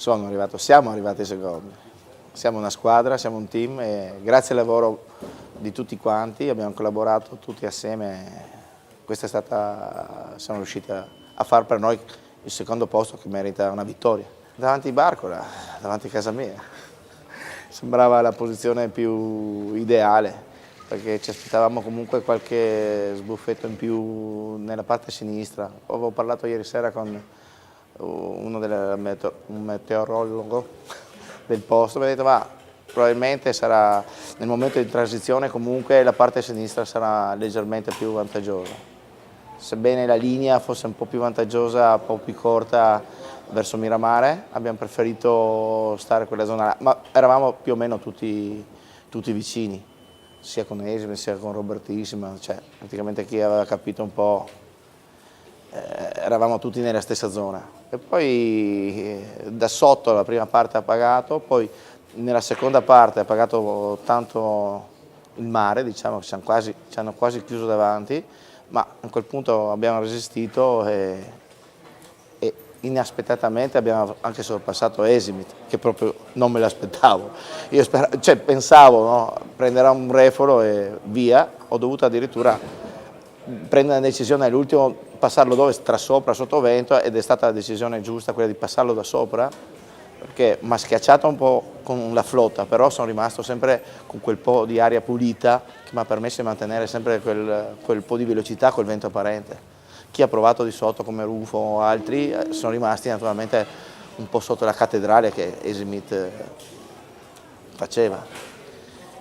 siamo arrivati secondi. Siamo una squadra, siamo un team e grazie al lavoro di tutti quanti abbiamo collaborato tutti assieme. Questa è stata, siamo riusciti a far per noi il secondo posto che merita una vittoria. Davanti a Barcola, davanti a casa mia. Sembrava la posizione più ideale, perché ci aspettavamo comunque qualche sbuffetto in più nella parte sinistra. Avevo parlato ieri sera con un meteorologo del posto, mi ha detto ma probabilmente sarà nel momento di transizione comunque la parte sinistra sarà leggermente più vantaggiosa. Sebbene la linea fosse un po' più vantaggiosa, un po' più corta verso Miramare, abbiamo preferito stare in quella zona là, ma eravamo più o meno tutti vicini, sia con Esime sia con Robertissima, cioè praticamente chi aveva capito un po', eravamo tutti nella stessa zona. E poi da sotto la prima parte ha pagato, poi nella seconda parte ha pagato tanto il mare, diciamo che ci hanno quasi chiuso davanti, ma a quel punto abbiamo resistito e inaspettatamente abbiamo anche sorpassato Esimit, che proprio non me l'aspettavo. Io pensavo, no, prenderà un refolo e via, ho dovuto addirittura prendere una decisione all'ultimo, passarlo dove? Tra sopra, sotto vento, ed è stata la decisione giusta quella di passarlo da sopra, perché mi ha schiacciato un po' con la flotta, però sono rimasto sempre con quel po' di aria pulita che mi ha permesso di mantenere sempre quel po' di velocità col vento apparente. Chi ha provato di sotto come Rufo o altri sono rimasti naturalmente un po' sotto la cattedrale che Esimit faceva.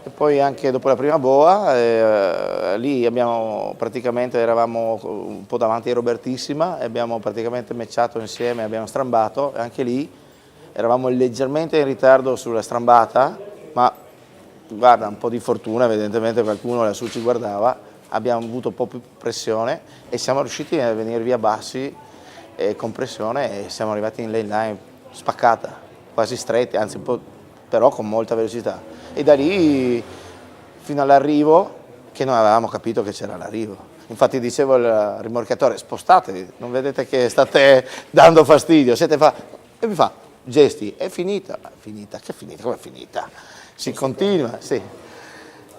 E poi anche dopo la prima boa, lì eravamo un po' davanti a Robertissima e abbiamo praticamente matchato insieme, abbiamo strambato e anche lì eravamo leggermente in ritardo sulla strambata, ma guarda, un po' di fortuna, evidentemente qualcuno lassù ci guardava, abbiamo avuto un po' più pressione e siamo riusciti a venire via bassi con pressione e siamo arrivati in lane line spaccata, quasi stretti, anzi un po', però con molta velocità. E da lì fino all'arrivo, che non avevamo capito che c'era l'arrivo. Infatti dicevo al rimorchiatore, spostatevi, non vedete che state dando fastidio, e mi fa, gesti, è finita, che è finita, come è finita? Si continua, sì.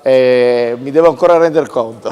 Mi devo ancora rendere conto.